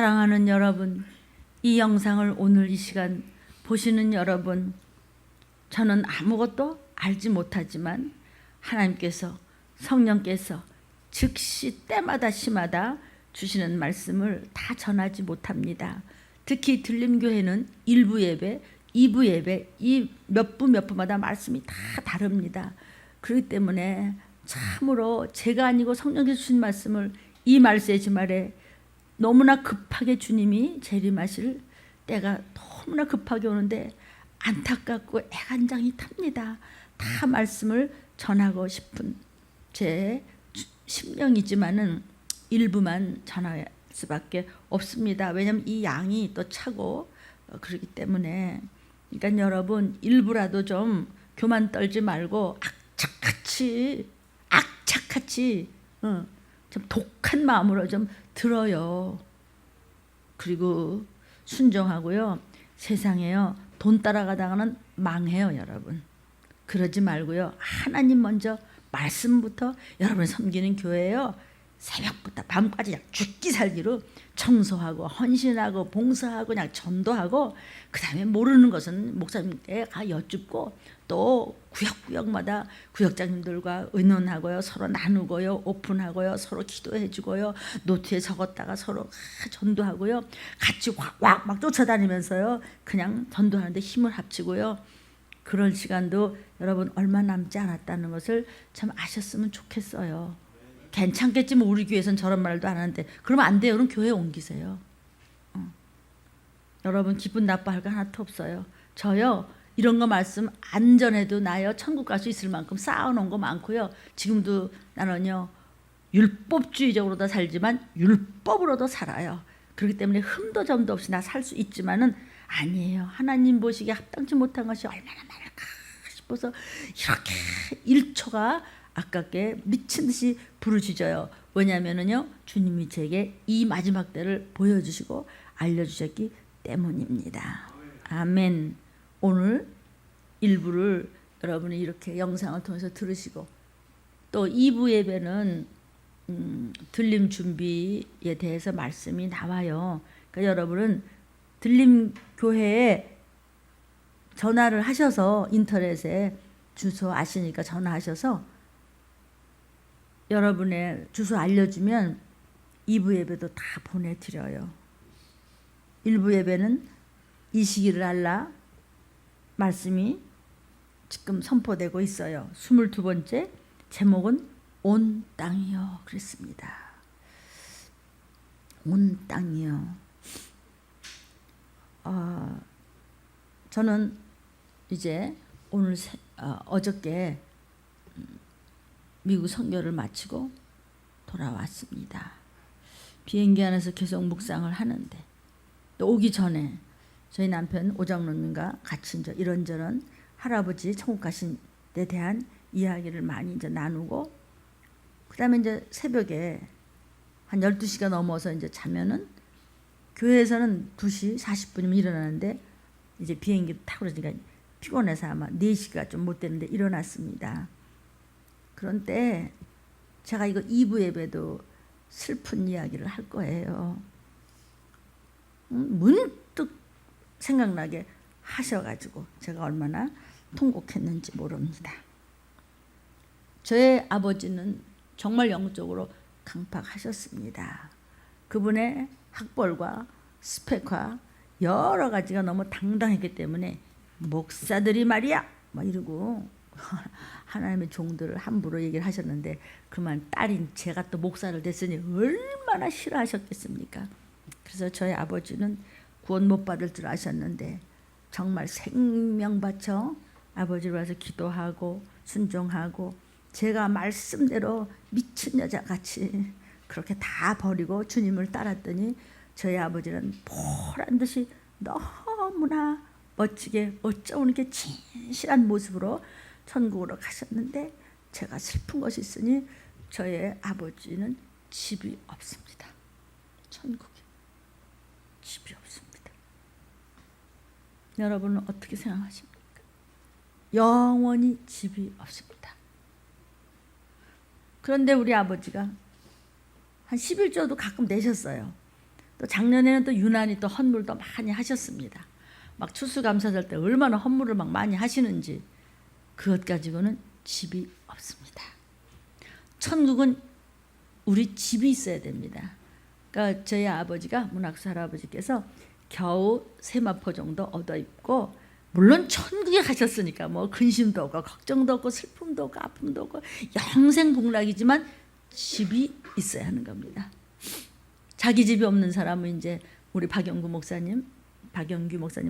사랑하는 여러분, 이 영상을 오늘 이 시간 보시는 여러분, 저는 아무것도 알지 못하지만 하나님께서, 성령께서 즉시 때마다 시마다 주시는 말씀을 다 전하지 못합니다. 특히 들림교회는 1부 예배, 2부 예배, 이 몇 부마다 말씀이 다 다릅니다. 그렇기 때문에 참으로 제가 아니고 성령께서 주신 말씀을 이 말세의 주말에 너무나 급하게 주님이 재림하실 때가 너무나 급하게 오는데 안타깝고 애간장이 탑니다. 다 말씀을 전하고 싶은 제 심령이지만은 일부만 전할 수밖에 없습니다. 왜냐하면 이 양이 또 차고 그렇기 때문에. 그러니까 여러분, 일부라도 좀 교만 떨지 말고 악착같이 좀 독한 마음으로 좀 들어요. 그리고 순종하고요. 세상에요, 돈 따라가다가는 망해요, 여러분. 그러지 말고요. 하나님 먼저, 말씀부터. 여러분 섬기는 교회요, 새벽부터 밤까지 그냥 죽기 살기로 청소하고 헌신하고 봉사하고 그냥 전도하고, 그 다음에 모르는 것은 목사님께 가 여쭙고, 또 구역구역마다 구역장님들과 의논하고요, 서로 나누고요, 오픈하고요, 서로 기도해주고요, 노트에 적었다가 서로 전도하고요, 같이 막 쫓아다니면서요 그냥 전도하는데 힘을 합치고요. 그럴 시간도 여러분 얼마 남지 않았다는 것을 참 아셨으면 좋겠어요. 괜찮겠지 뭐, 우리 교회에서는 저런 말도 안 하는데. 그러면 안 돼요. 그럼 교회 옮기세요. 여러분 기분 나빠할 거 하나도 없어요. 저요 이런 거 말씀 안전해도 나요 천국 갈 수 있을 만큼 쌓아놓은 거 많고요. 지금도 나는요 율법주의적으로도 살지만 율법으로도 살아요. 그렇기 때문에 흠도 점도 없이 나 살 수 있지만은 아니에요. 하나님 보시기에 합당치 못한 것이 얼마나 많을까 싶어서 이렇게 1초가 아깝게 미친 듯이 부르짖어요. 왜냐하면은요 주님이 제게 이 마지막 때를 보여주시고 알려주셨기 때문입니다. 아멘. 오늘 일부를 여러분이 이렇게 영상을 통해서 들으시고, 또 2부 예배는 들림 준비에 대해서 말씀이 나와요. 그러니까 여러분은 들림 교회에 전화를 하셔서, 인터넷에 주소 아시니까 전화하셔서 여러분의 주소 알려주면 2부 예배도 다 보내드려요. 1부 예배는 이 시기를 알라 말씀이 지금 선포되고 있어요. 22번째 제목은 온 땅이요 그랬습니다. 온 땅이요. 저는 이제 오늘 어저께 미국 선교를 마치고 돌아왔습니다. 비행기 안에서 계속 묵상을 하는데, 또 오기 전에 저희 남편 오정론님과 같이 이제 이런저런 할아버지 천국 가신 데 대한 이야기를 많이 이제 나누고, 그다음에 이제 새벽에 한 12시가 넘어서 이제 자면은, 교회에서는 2시 40분이면 일어나는데 이제 비행기 타고 그러니까 피곤해서 아마 4시가 좀 못 되는데 일어났습니다. 그런데 제가 이거 2부 예배도 슬픈 이야기를 할 거예요. 문득 생각나게 하셔가지고 제가 얼마나 통곡했는지 모릅니다. 저의 아버지는 정말 영적으로 강팍하셨습니다. 그분의 학벌과 스펙과 여러 가지가 너무 당당했기 때문에 목사들이 말이야 막 이러고 하나님의 종들을 함부로 얘기를 하셨는데, 그만 딸인 제가 또 목사를 됐으니 얼마나 싫어하셨겠습니까? 그래서 저희 아버지는 구원 못 받을 줄 아셨는데 정말 생명 바쳐 아버지를 위해서 기도하고 순종하고, 제가 말씀대로 미친 여자같이 그렇게 다 버리고 주님을 따랐더니 저희 아버지는 보란듯이 너무나 멋지게 어쩌면 이렇게 진실한 모습으로 천국으로 가셨는데, 제가 슬픈 것이 있으니 저의 아버지는 집이 없습니다. 천국에 집이 없습니다. 여러분은 어떻게 생각하십니까? 영원히 집이 없습니다. 그런데 우리 아버지가 한 11조도 가끔 내셨어요. 또 작년에는 또 유난히 또 헌물도 많이 하셨습니다. 막 추수감사절 때 얼마나 헌물을 막 많이 하시는지 그것 가지고는 집이 없습니다. 천국은 우리 집이 있어야 됩니다. 그러니까 저희 아버지가 문학수 할아버지께서 겨우 세마포 정도 얻어 입고 물론 천국에 가셨으니까 뭐 근심도 없고 걱정도 없고 슬픔도 없고 아픔도 없고 영생복락이지만 집이 있어야 하는 겁니다. 자기 집이 없는 사람은 이제 우리 박영규 목사님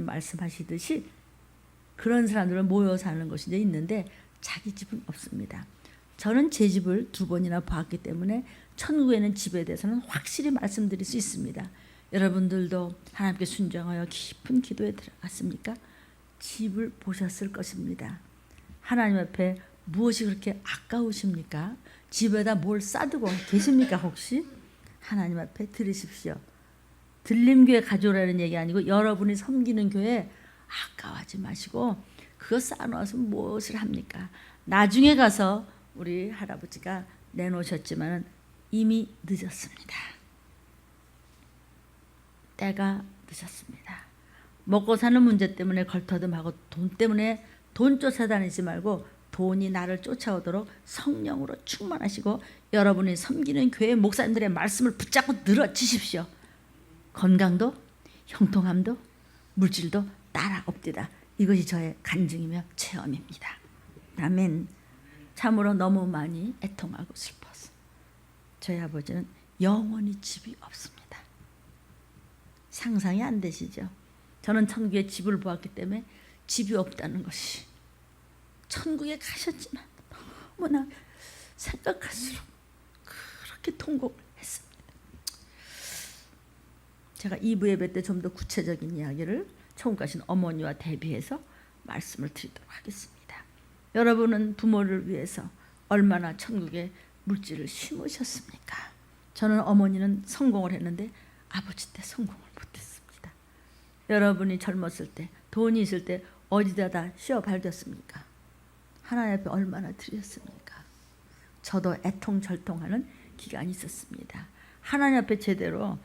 말씀하시듯이 그런 사람들은 모여 사는 것이 이제 있는데 자기 집은 없습니다. 저는 제 집을 2번이나 보았기 때문에 천국에는 집에 대해서는 확실히 말씀드릴 수 있습니다. 여러분들도 하나님께 순종하여 깊은 기도에 들어갔습니까? 집을 보셨을 것입니다. 하나님 앞에 무엇이 그렇게 아까우십니까? 집에다 뭘 싸두고 계십니까 혹시? 하나님 앞에 들으십시오. 들림교회 가져오라는 얘기 아니고 여러분이 섬기는 교회 아까워하지 마시고 그거 쌓아놓아서 무엇을 합니까? 나중에 가서 우리 할아버지가 내놓으셨지만 이미 늦었습니다. 때가 늦었습니다. 먹고 사는 문제 때문에 걸터듬하고 돈 때문에 돈 쫓아다니지 말고 돈이 나를 쫓아오도록 성령으로 충만하시고 여러분이 섬기는 교회 목사님들의 말씀을 붙잡고 늘어지십시오. 건강도 형통함도 물질도 따라옵디다. 이것이 저의 간증이며 체험입니다. 아멘. 참으로 너무 많이 애통하고 슬퍼서 저희 아버지는 영원히 집이 없습니다. 상상이 안 되시죠? 저는 천국에 집을 보았기 때문에 집이 없다는 것이 천국에 가셨지만 너무나 생각할수록 그렇게 통곡을 했습니다. 제가 2부 예배 때 좀 더 구체적인 이야기를 천국 가신 어머니와 대비해서 말씀을 드리도록 하겠습니다. 여러분은 부모를 위해서 얼마나 천국에 물질을 심으셨습니까? 저는 어머니는 성공을 했는데 아버지 때 성공을 못했습니다. 여러분이 젊었을 때 돈이 있을 때 어디다 다 씌어 발렸습니까? 하나님 앞에 얼마나 드렸습니까? 저도 애통절통하는 기간이 있었습니다. 하나님 앞에 제대로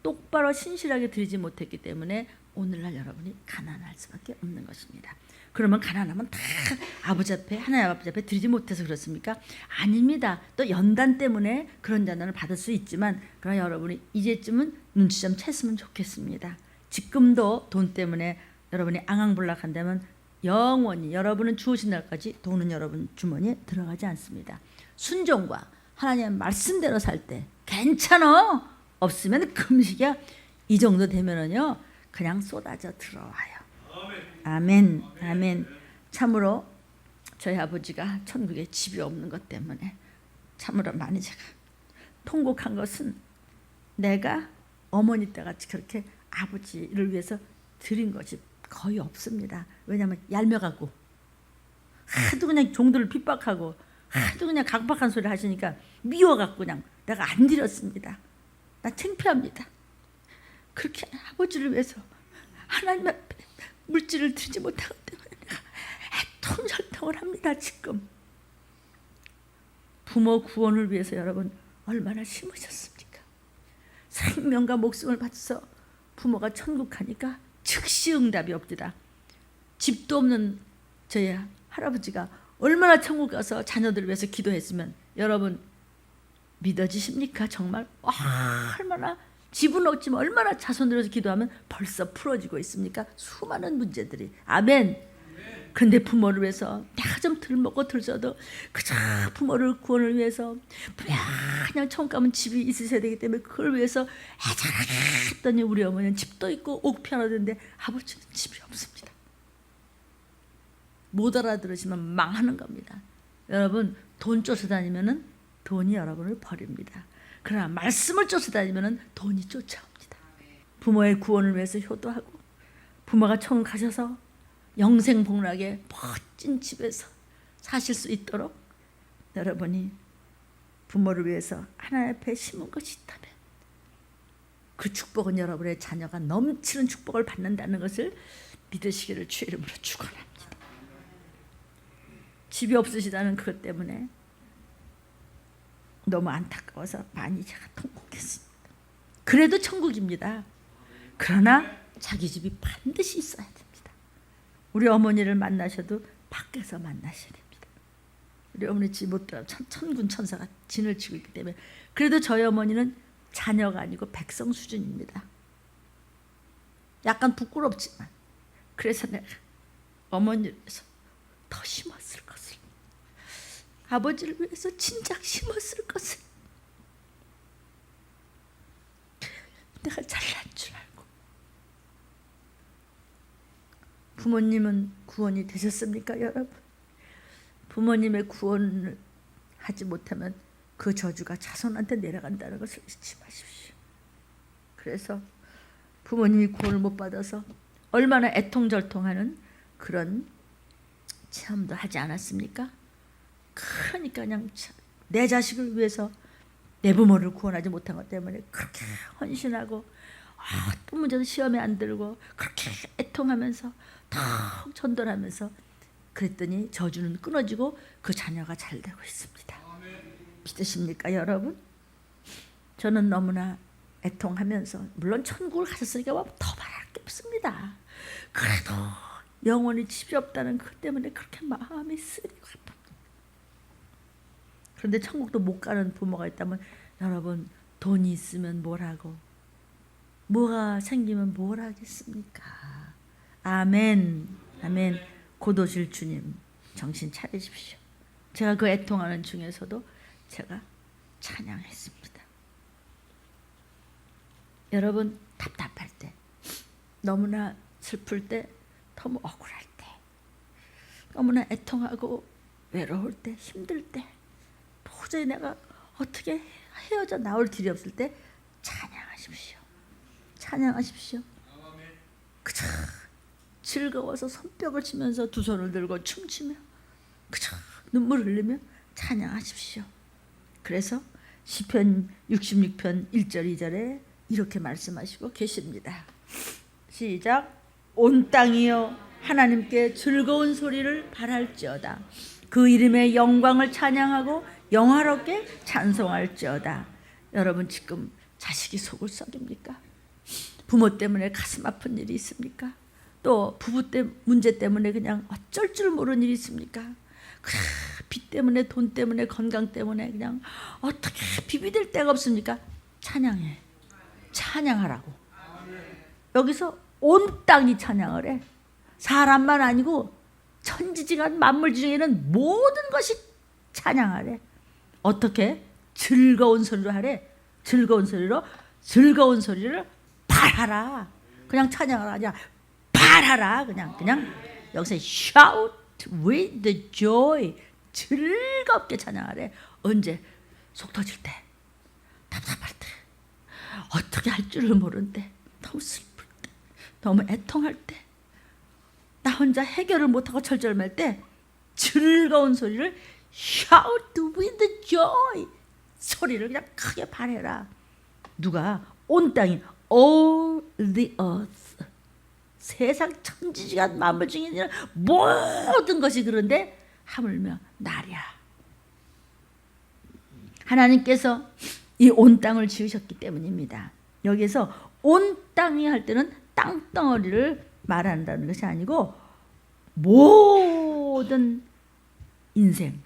똑바로 신실하게 드리지 못했기 때문에 오늘날 여러분이 가난할 수밖에 없는 것입니다. 그러면 가난하면 다 아버지 앞에 하나님 아버지 앞에 드리지 못해서 그렇습니까? 아닙니다. 또 연단 때문에 그런 잔난을 받을 수 있지만 그러나 여러분이 이제쯤은 눈치 좀 챘으면 좋겠습니다. 지금도 돈 때문에 여러분이 앙앙불락한다면 영원히 여러분은 주어진 날까지 돈은 여러분 주머니에 들어가지 않습니다. 순종과 하나님의 말씀대로 살 때 괜찮아 없으면 금식이야. 이 정도 되면은요 그냥 쏟아져 들어와요. 아멘. 아멘. 참으로 저희 아버지가 천국에 집이 없는 것 때문에 참으로 많이 제가 통곡한 것은 내가 어머니 때같이 그렇게 아버지를 위해서 드린 것이 거의 없습니다. 왜냐하면 얄며갖고 하도 그냥 종들을 핍박하고 하도 그냥 각박한 소리 하시니까 미워갖고 그냥 내가 안 드렸습니다. 나 창피합니다. 그렇게 아버지를 위해서 하나님 앞에 물질을 드리지 못하기 때문에 내가 애통절통을 합니다. 지금 부모 구원을 위해서 여러분 얼마나 심으셨습니까? 생명과 목숨을 바쳐서 부모가 천국 가니까 즉시 응답이 없디다. 집도 없는 저희 할아버지가 얼마나 천국 가서 자녀들을 위해서 기도했으면 여러분 믿어지십니까? 정말 얼마나 집은 없지만 얼마나 자손들을 위해서 기도하면 벌써 풀어지고 있습니까? 수많은 문제들이. 아멘. 그런데 부모를 위해서 내가 좀 덜 먹고 덜 써도 그저 부모를 구원을 위해서 그냥 천국 가면 집이 있으셔야 되기 때문에 그걸 위해서 애절하게 했더니 우리 어머니는 집도 있고 옥피 하나 되는데 아버지는 집이 없습니다. 못 알아들으시면 망하는 겁니다. 여러분 돈 쫓아다니면은 돈이 여러분을 버립니다. 그러나 말씀을 쫓아다니면은 돈이 쫓아옵니다. 부모의 구원을 위해서 효도하고 부모가 천국 가셔서 영생복락의 멋진 집에서 사실 수 있도록 여러분이 부모를 위해서 하나님 앞에 심은 것이 있다면 그 축복은 여러분의 자녀가 넘치는 축복을 받는다는 것을 믿으시기를 주의 이름으로 축원합니다. 집이 없으시다는 그것 때문에 너무 안타까워서 많이 제가 통곡했습니다. 그래도 천국입니다. 그러나 자기 집이 반드시 있어야 됩니다. 우리 어머니를 만나셔도 밖에서 만나셔야 됩니다. 우리 어머니 집 못 들어 천군 천사가 진을 치고 있기 때문에. 그래도 저희 어머니는 자녀가 아니고 백성 수준입니다. 약간 부끄럽지만 그래서 내가 어머니를 위해서 더 심었을 것을, 아버지를 위해서 진작 심었을 것을 내가 잘난 줄 알고. 부모님은 구원이 되셨습니까, 여러분? 부모님의 구원을 하지 못하면 그 저주가 자손한테 내려간다는 것을 잊지 마십시오. 그래서 부모님이 구원을 못 받아서 얼마나 애통절통하는 그런 체험도 하지 않았습니까? 그러니까 그냥 내 자식을 위해서 내 부모를 구원하지 못한 것 때문에 그렇게 헌신하고 또 문제도 시험에 안 들고 그렇게 애통하면서 턱 전도하면서 그랬더니 저주는 끊어지고 그 자녀가 잘 되고 있습니다. 믿으십니까, 여러분? 저는 너무나 애통하면서, 물론 천국을 가셨으니까 더 바랄 게 없습니다. 그래도 영원히 집이 없다는 그 때문에 그렇게 마음이 쓰리고 아픕니다. 그런데 천국도 못 가는 부모가 있다면, 여러분, 돈이 있으면 뭘 하고 뭐가 생기면 뭘 하겠습니까? 아멘. 아멘. 곧 오실 주님 정신 차리십시오. 제가 그 애통하는 중에서도 제가 찬양했습니다. 여러분, 답답할 때, 너무나 슬플 때, 너무 억울할 때, 너무나 애통하고 외로울 때, 힘들 때, 도저히 내가 어떻게 헤어져 나올 길이 없을 때 찬양하십시오. 찬양하십시오. 그저 즐거워서 손뼉을 치면서 두 손을 들고 춤추며 그저 눈물 흘리며 찬양하십시오. 그래서 시편 66편 1절 2절에 이렇게 말씀하시고 계십니다. 시작. 온 땅이여 하나님께 즐거운 소리를 발할지어다. 그 이름의 영광을 찬양하고 영화롭게 찬송할지어다. 여러분, 지금 자식이 속을 썩입니까? 부모 때문에 가슴 아픈 일이 있습니까? 또 부부 문제 때문에 그냥 어쩔 줄 모르는 일이 있습니까? 빚 때문에, 돈 때문에, 건강 때문에 그냥 어떻게 비비될 데가 없습니까? 찬양해. 찬양하라고. 여기서 온 땅이 찬양을 해. 사람만 아니고 천지지간 만물 중에는 모든 것이 찬양하래. 어떻게? 즐거운 소리로 하래. 즐거운 소리로, 즐거운 소리를 발하라. 그냥 찬양하라. 아니야. 발하라. 그냥 여기서 shout with the joy. 즐겁게 찬양하래. 언제? 속 터질 때, 답답할 때, 어떻게 할 줄을 모르는 때, 너무 슬플 때, 너무 애통할 때, 나 혼자 해결을 못하고 철절할 때 즐거운 소리를 shout with the joy. 소리를 그냥 크게 발해라. 누가? 온 땅이, all the earth. 세상 천지지간 만물 중에 있는 모든 것이 그런데 하물며 나랴. 하나님께서 이 온 땅을 지으셨기 때문입니다. 여기서 온 땅이 할 때는 땅덩어리를 말한다는 것이 아니고 모든 인생,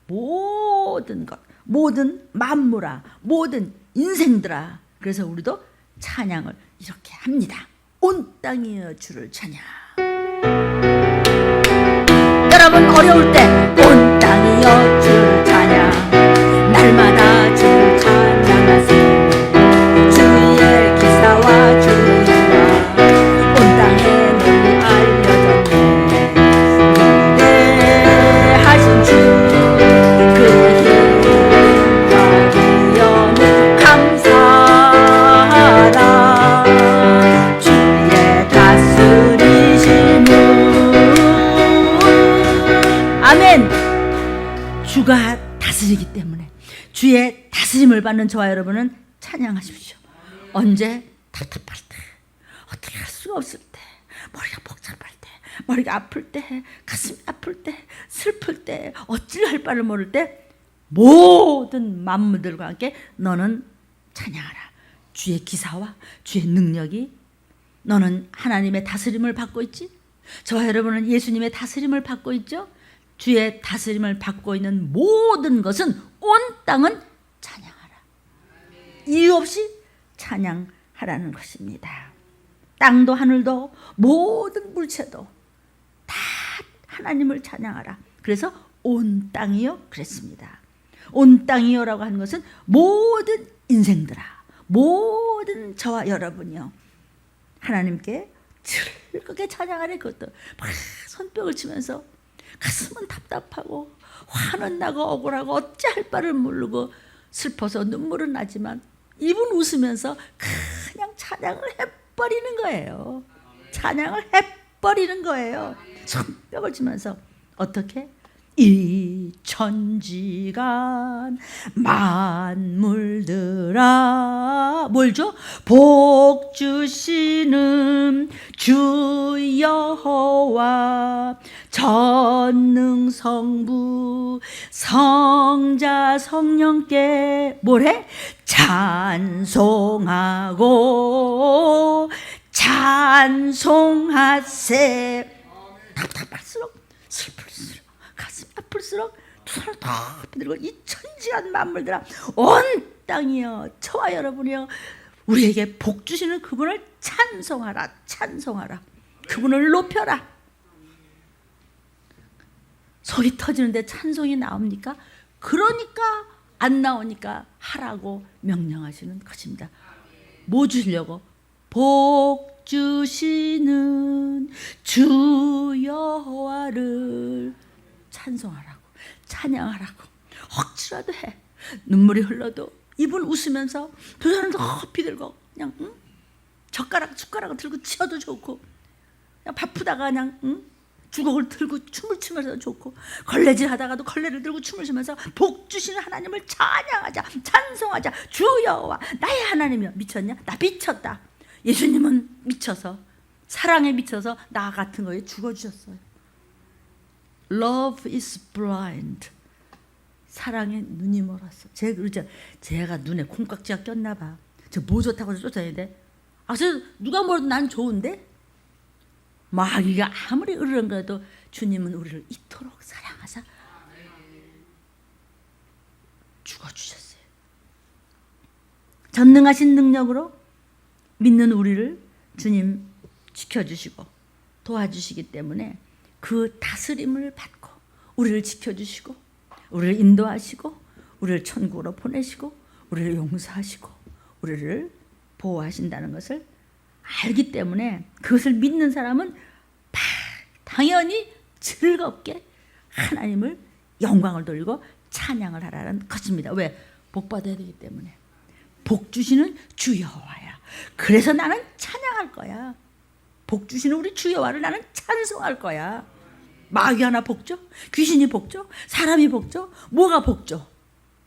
모든 것, 모든 만물아, 모든 인생들아. 그래서 우리도 찬양을 이렇게 합니다. 온 땅이여 주를 찬양. 여러분, 어려울 때 온 땅이여 주를 찬양. 날마다 주를 찬양하세요. 주의 기사와 주의 온 땅에 널리 알려졌네. 위대하신 주 그의 힘과 위엄을 감사하라. 주의 다스리심을. 아멘. 주가 다스리기 때문에 주의 다스림을 받는 저와 여러분은 찬양하십시오. 언제? 답답할 때, 어떻게 할 수가 없을 때, 머리가 복잡할 때, 머리가 아플 때, 가슴이 아플 때, 슬플 때, 어찌를 할 바를 모를 때 모든 만물들과 함께 너는 찬양하라. 주의 기사와 주의 능력이, 너는 하나님의 다스림을 받고 있지? 저와 여러분은 예수님의 다스림을 받고 있죠? 주의 다스림을 받고 있는 모든 것은, 온 땅은 찬양하라. 이유 없이 찬양하라는 것입니다. 땅도 하늘도 모든 물체도 다 하나님을 찬양하라. 그래서 온 땅이요 그랬습니다. 온 땅이요라고 하는 것은 모든 인생들아, 모든 저와 여러분이요, 하나님께 즐겁게 찬양하래. 그것도 막 손뼉을 치면서 가슴은 답답하고 화는 나고 억울하고 어찌할 바를 모르고 슬퍼서 눈물은 나지만 입은 웃으면서 그냥 찬양을 해버리는 거예요. 찬양을 해버리는 거예요. 손뼉을 치면서. 어떻게? 이 천지간 만물들아, 뭘 줘? 복 주시는 주 여호와, 전능성부 성자 성령께 뭐래? 찬송하고 찬송하세. 답답할수록, 슬플수록, 가슴 아플수록 두 손을 더 들고, 이 천지간 만물들아, 온 땅이여, 저와 여러분이여, 우리에게 복 주시는 그분을 찬송하라. 찬송하라. 그분을 높여라. 속이 터지는데 찬송이 나옵니까? 그러니까 안 나오니까 하라고 명령하시는 것입니다. 뭐 주시려고? 복 주시는 주 여호와를 찬송하라고, 찬양하라고. 억지라도 해. 눈물이 흘러도 입은 웃으면서 두 손을 높이 들고 그냥 숟가락을 들고 치어도 좋고, 그냥 바쁘다가 그냥 주걱을 들고 춤을 추면서 좋고, 걸레질 하다가도 걸레를 들고 춤을 추면서 복 주시는 하나님을 찬양하자, 찬송하자. 주 여호와 나의 하나님이여. 미쳤냐? 나 미쳤다. 예수님은 미쳐서, 사랑에 미쳐서 나 같은 거에 죽어주셨어요. Love is blind. 사랑에 눈이 멀었어. 제가 눈에 콩깍지가 꼈나 봐. 저 뭐 좋다고 쫓아내는데, 저 누가 뭐라도 난 좋은데? 마귀가 아무리 으르렁거려도 주님은 우리를 이토록 사랑하사 죽어주셨어요. 전능하신 능력으로 믿는 우리를 주님 지켜주시고 도와주시기 때문에 그 다스림을 받고 우리를 지켜주시고 우리를 인도하시고 우리를 천국으로 보내시고 우리를 용서하시고 우리를 보호하신다는 것을 알기 때문에, 그것을 믿는 사람은 당연히 즐겁게 하나님을 영광을 돌리고 찬양을 하라는 것입니다. 왜? 복 받아야 되기 때문에. 복 주시는 주 여호와야. 그래서 나는 찬양할 거야. 복 주시는 우리 주 여호와를 나는 찬송할 거야. 마귀 하나 복 줘? 귀신이 복 줘? 사람이 복 줘? 뭐가 복 줘?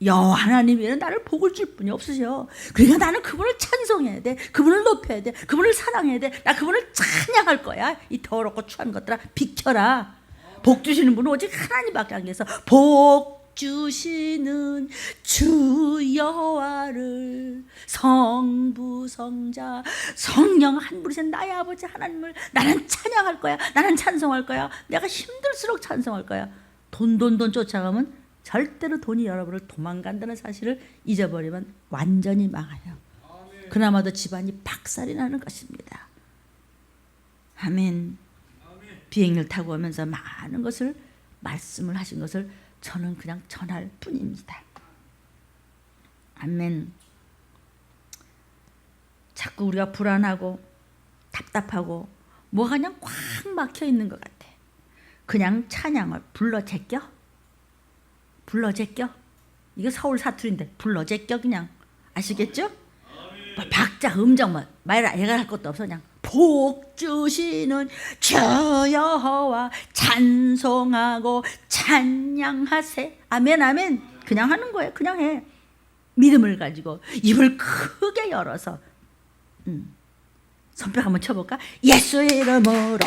여호와 하나님이 나를 복을 줄 분이 없으셔. 그러니까 나는 그분을 찬송해야 돼. 그분을 높여야 돼. 그분을 사랑해야 돼. 나 그분을 찬양할 거야. 이 더럽고 추한 것들아, 비켜라. 복 주시는 분은 오직 하나님밖에 안 계셔. 복 주시는 주 여호와를, 성부 성자 성령 한 분이신 나의 아버지 하나님을 나는 찬양할 거야. 나는 찬송할 거야. 내가 힘들수록 찬송할 거야. 돈 쫓아가면 절대로 돈이 여러분을 도망간다는 사실을 잊어버리면 완전히 망해요. 그나마도 집안이 박살이 나는 것입니다. 아멘. 비행기를 타고 오면서 많은 것을 말씀을 하신 것을 저는 그냥 전할 뿐입니다. 아멘. 자꾸 우리가 불안하고 답답하고 뭐가 그냥 꽉 막혀 있는 것 같아. 그냥 찬양을 불러 제껴. 이거 서울 사투리인데 불러 제껴. 그냥 아시겠죠? 박자 음정 말이라 얘가 할 것도 없어. 그냥 복 주시는 주 여호와 찬송하고 찬양하세. 아멘 아멘. 그냥 하는 거예요. 그냥 해. 믿음을 가지고 입을 크게 열어서 손뼉 한번 쳐볼까? 예수 이름으로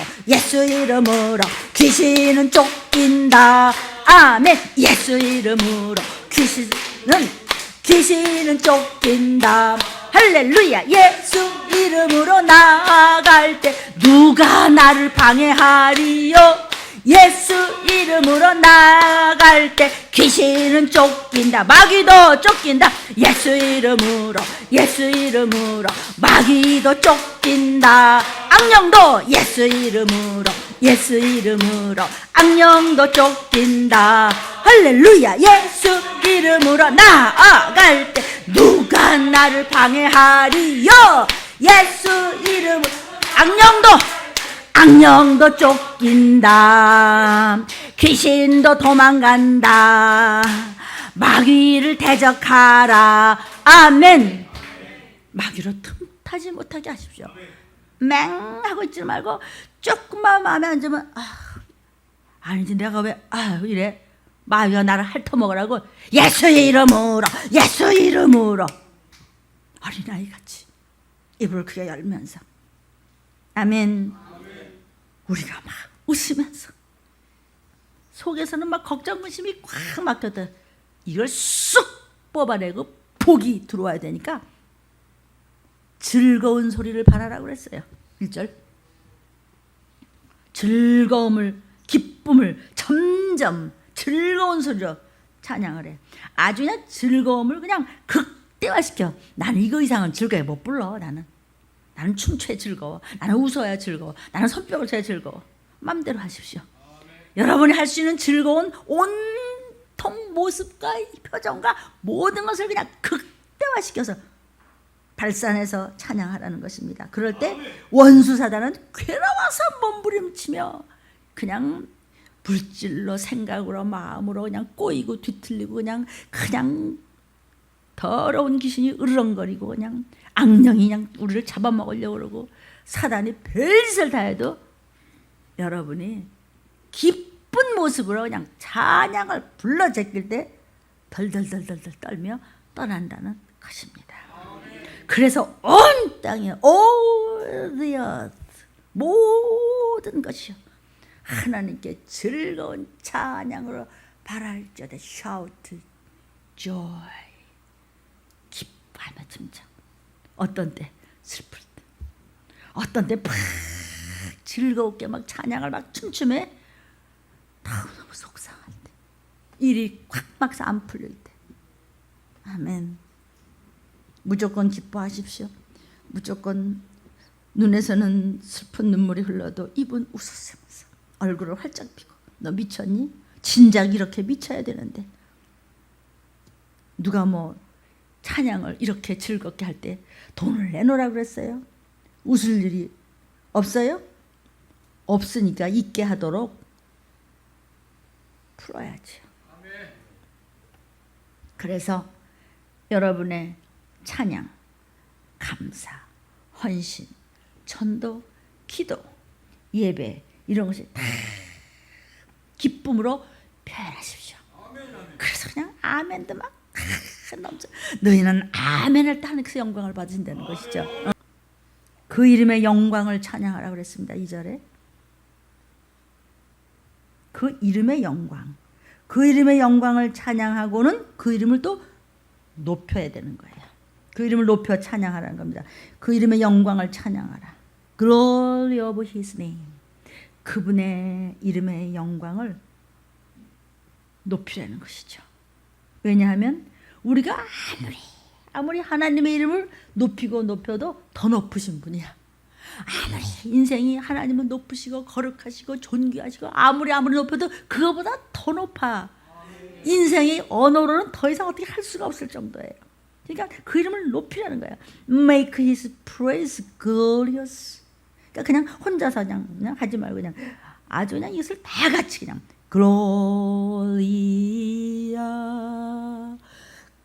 귀신은 쫓긴다. 아멘. 예수 이름으로 귀신은 쫓긴다. 할렐루야. 예수 이름으로 나아갈 때 누가 나를 방해하리요. 예수 이름으로 나아갈 때 귀신은 쫓긴다, 마귀도 쫓긴다. 예수 이름으로, 예수 이름으로 마귀도 쫓긴다. 악령도 예수 이름으로, 예수 이름으로 악령도 쫓긴다. 할렐루야. 예수 이름으로 나아갈 때 누가 나를 방해하리요. 예수 이름으로 악령도 쫓긴다. 귀신도 도망간다. 마귀를 대적하라. 아멘. 마귀로 틈타지 못하게 하십시오. 맹하고 있지 말고 조금만 마음에 안 들면 아니지 내가 왜 이래. 마귀가 나를 핥아먹으라고. 예수의 이름으로, 예수 이름으로. 어린아이같이 입을 크게 열면서 아멘. 우리가 막 웃으면서 속에서는 막 걱정 근심이 꽉 막혀도 이걸 쑥 뽑아내고 복이 들어와야 되니까 즐거운 소리를 바라라고 그랬어요. 1절. 즐거움을, 기쁨을 점점 즐거운 소리로 찬양을 해. 아주 그냥 즐거움을 그냥 극대화시켜. 나는 이거 이상은 즐거워 못 불러. 나는 춤춰야 즐거워. 나는 웃어야 즐거워. 나는 손뼉을 쳐야 즐거워. 마음대로 하십시오. 여러분이 할 수 있는 즐거운 온통 모습과 표정과 모든 것을 그냥 극대화시켜서 발산해서 찬양하라는 것입니다. 그럴 때 원수 사단은 괴로워서 몸부림치며 그냥 물질로, 생각으로, 마음으로 그냥 꼬이고 뒤틀리고 그냥 더러운 귀신이 으르렁거리고 그냥 악령이 그냥 우리를 잡아먹으려고 그러고 사단이 별짓을 다 해도 여러분이 기쁜 모습으로 그냥 찬양을 불러 제낄 때 덜덜덜덜 떨며 떠난다는 것입니다. 그래서 온 땅에 all the earth 모든 것이요 하나님께 즐거운 찬양으로 바랄지어다. shout joy. 기뻐하며 춤춰. 어떤 때 슬플 때, 어떤 때 막 즐겁게 막 찬양을 막 춤추며 너무 속상할 때, 일이 꽉 막서 안 풀릴 때. 아멘. 무조건 기뻐하십시오. 무조건 눈에서는 슬픈 눈물이 흘러도 입은 웃으면서 얼굴을 활짝 피고. 너 미쳤니? 진작 이렇게 미쳐야 되는데 누가 뭐 찬양을 이렇게 즐겁게 할 때 돈을 내놓으라 그랬어요? 웃을 일이 없어요? 없으니까 있게 하도록 풀어야죠. 그래서 여러분의 찬양, 감사, 헌신, 전도, 기도, 예배 이런 것이 다 기쁨으로 표현하십시오. 그래서 그냥 아멘도 막 넘쳐. 너희는 아멘을 따내서 영광을 받으신다는 것이죠. 그 이름의 영광을 찬양하라 그랬습니다. 2절에 그 이름의 영광, 그 이름의 영광을 찬양하고는 그 이름을 또 높여야 되는 거예요. 그 이름을 높여 찬양하라는 겁니다. 그 이름의 영광을 찬양하라. Glory of His name. 그분의 이름의 영광을 높이라는 것이죠. 왜냐하면 우리가 아무리 하나님의 이름을 높이고 높여도 더 높으신 분이야. 아무리 인생이 하나님은 높으시고 거룩하시고 존귀하시고 아무리 높여도 그거보다 더 높아. 인생이 언어로는 더 이상 어떻게 할 수가 없을 정도예요. 그러니까 그 이름을 높이라는 거예요. Make His praise glorious. 그러니까 그냥 혼자서 그냥 하지 말고 그냥 아주 그냥 이것을 다 같이 그냥 Gloria,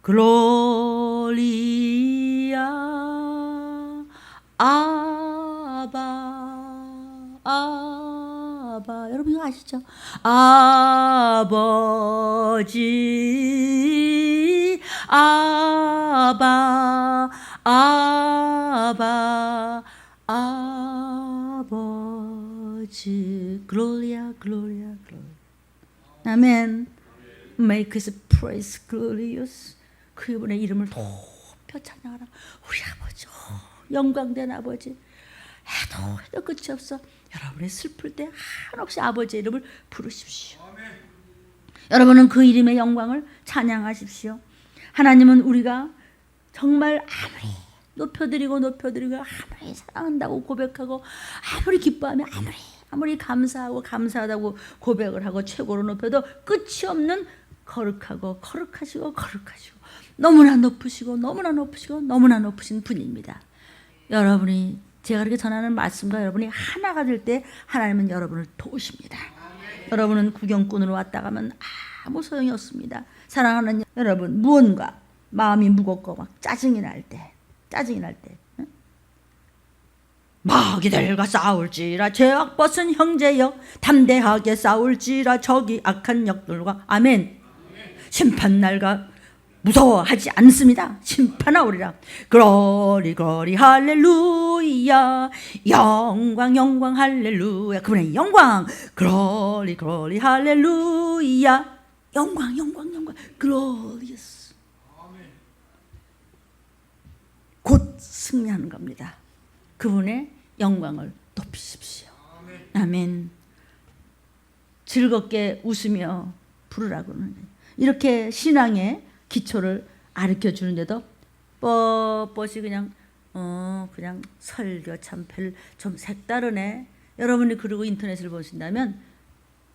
Gloria, 아바, 아바. 여러분 이거 아시죠? 아버지, 아바, 아바, 아버지. Gloria, Gloria, Gloria. 아멘. Make His praise glorious. 그분의 이름을 높여 높여 찬양하라. 우리 아버지, 영광된 아버지, 해도 끝이 없어. 여러분이 슬플 때 한없이 아버지의 이름을 부르십시오. 여러분은 그 이름의 영광을 찬양하십시오. 하나님은 우리가 정말 아무리 높여드리고 아무리 사랑한다고 고백하고 아무리 기뻐하며 아무리 감사하다고 고백을 하고 최고로 높여도 끝이 없는 거룩하시고 너무나 높으신 분입니다. 여러분이 제가 이렇게 전하는 말씀과 여러분이 하나가 될 때 하나님은 여러분을 도우십니다. 여러분은 구경꾼으로 왔다 가면 아무 소용이 없습니다. 사랑하는 여러분, 무언가 마음이 무겁고 막 짜증이 날 때 응? 마귀들과 싸울지라 죄악 벗은 형제여 담대하게 싸울지라 저기 악한 역들과 아멘. 심판날과 무서워하지 않습니다. 심판하오리라. 글로리 할렐루야. 영광 할렐루야. 그분의 영광. 글로리 할렐루야. 영광 글로리스. 곧 승리하는 겁니다. 그분의 영광을 높이십시오. 아멘. 즐겁게 웃으며 부르라고는 이렇게 신앙의 기초를 가르쳐 주는데도 뻣뻣이 그냥 설교 참 좀 색다르네. 여러분이 그리고 인터넷을 보신다면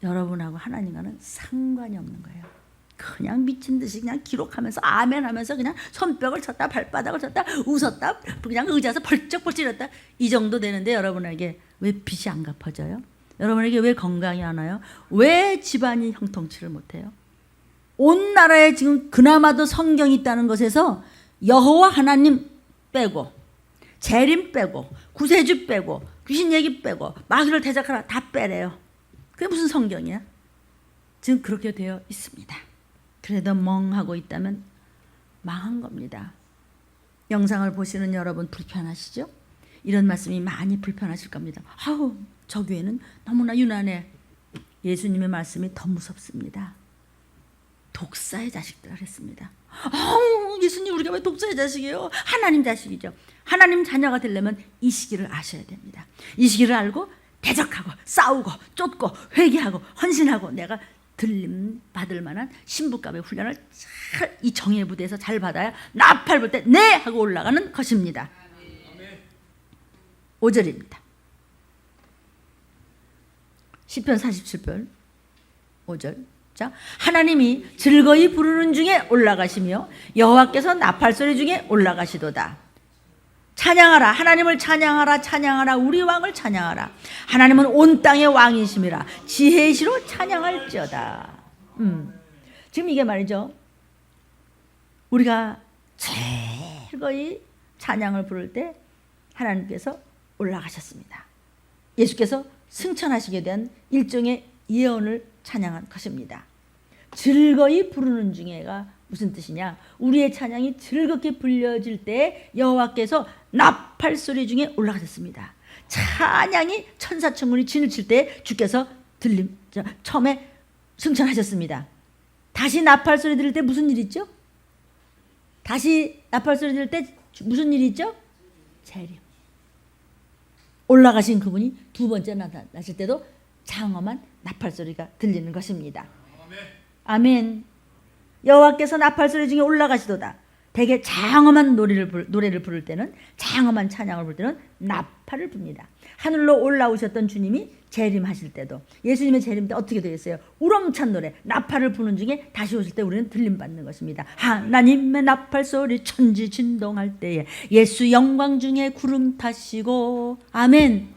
여러분하고 하나님과는 상관이 없는 거예요. 그냥 미친 듯이 그냥 기록하면서 아멘 하면서 그냥 손뼉을 쳤다 발바닥을 쳤다 웃었다 그냥 의자에서 벌쩍벌쩍 일었다 이 정도 되는데 여러분에게 왜 빚이 안 갚아져요? 여러분에게 왜 건강이 안 와요? 왜 집안이 형통치를 못해요? 온 나라에 지금 그나마도 성경이 있다는 것에서 여호와 하나님 빼고 재림 빼고 구세주 빼고 귀신 얘기 빼고 마귀를 대적하라 다 빼래요. 그게 무슨 성경이야? 지금 그렇게 되어 있습니다. 그래도 멍하고 있다면 망한 겁니다. 영상을 보시는 여러분 불편하시죠? 이런 말씀이 많이 불편하실 겁니다. 아우 저 교회는 너무나 유난해. 예수님의 말씀이 더 무섭습니다. 독사의 자식들 그랬습니다. 예수님 우리가 왜 독사의 자식이에요? 하나님 자식이죠. 하나님 자녀가 되려면 이 시기를 아셔야 됩니다. 이 시기를 알고 대적하고 싸우고 쫓고 회개하고 헌신하고 내가 들림 받을 만한 신부감의 훈련을 잘 이 정의 부대에서 잘 받아야 나팔 불 때 네 하고 올라가는 것입니다. 5절입니다. 시편 47편 5절. 자, 하나님이 즐거이 부르는 중에 올라가시며 여호와께서 나팔소리 중에 올라가시도다. 찬양하라. 하나님을 찬양하라. 우리 왕을 찬양하라. 하나님은 온 땅의 왕이심이라. 지혜시로 찬양할지어다. 지금 이게 말이죠. 우리가 즐거이 찬양을 부를 때 하나님께서 올라가셨습니다. 예수께서 승천하시게 된 일종의 예언을 찬양한 것입니다. 즐거이 부르는 중에가 무슨 뜻이냐? 우리의 찬양이 즐겁게 불려질 때 여호와께서 나팔 소리 중에 올라가셨습니다. 찬양이 천사천군이 진을 칠 때 주께서 처음에 승천하셨습니다. 다시 나팔 소리 들을 때 무슨 일이 있죠? 다시 나팔 소리 들을 때 무슨 일이 있죠? 재림. 올라가신 그분이 두 번째 나타나실 때도 장엄한 나팔 소리가 들리는 것입니다. 아멘. 여호와께서 나팔 소리 중에 올라가시도다. 대개 장엄한 노래를 부를 때는 장엄한 찬양을 부를 때는 나팔을 붑니다. 하늘로 올라오셨던 주님이 재림하실 때도 예수님의 재림 때 어떻게 되겠어요? 우렁찬 노래 나팔을 부는 중에 다시 오실 때 우리는 들림받는 것입니다. 하나님의 나팔 소리 천지 진동할 때에 예수 영광 중에 구름 타시고 아멘.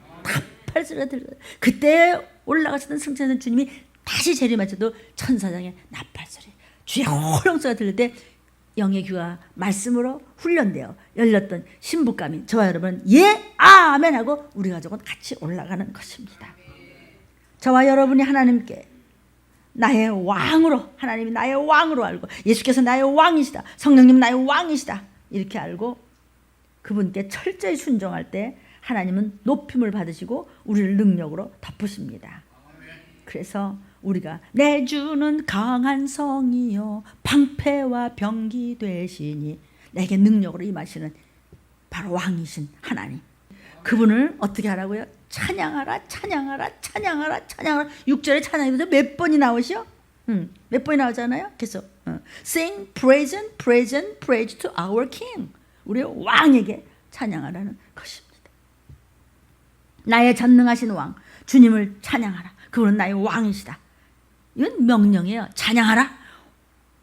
나팔 소리가 들려요. 그때 올라가시던 승천하신 주님이 다시 재림하셔도 천사장의 나팔 소리 주의 호령 소리가 들릴 때 영의 귀가 말씀으로 훈련되어 열렸던 신부감이 저와 여러분 예 아멘 하고 우리 가족은 같이 올라가는 것입니다. 저와 여러분이 하나님께 나의 왕으로 하나님이 나의 왕으로 알고 예수께서 나의 왕이시다. 성령님 나의 왕이시다. 이렇게 알고 그분께 철저히 순종할 때 하나님은 높임을 받으시고 우리를 능력으로 덮으십니다. 그래서 우리가 내 주는 강한 성이요 방패와 병기 되시니 내게 능력으로 임하시는 바로 왕이신 하나님. 그분을 어떻게 하라고요? 찬양하라, 찬양하라, 찬양하라, 찬양하라. 6절에 찬양이 몇 번이 나오시오? 몇 번이 나오잖아요. 계속 Sing, praise and praise and praise to our King. 우리의 왕에게 찬양하라는 것입니다. 나의 전능하신 왕, 주님을 찬양하라. 그분은 나의 왕이시다. 이건 명령이에요. 찬양하라.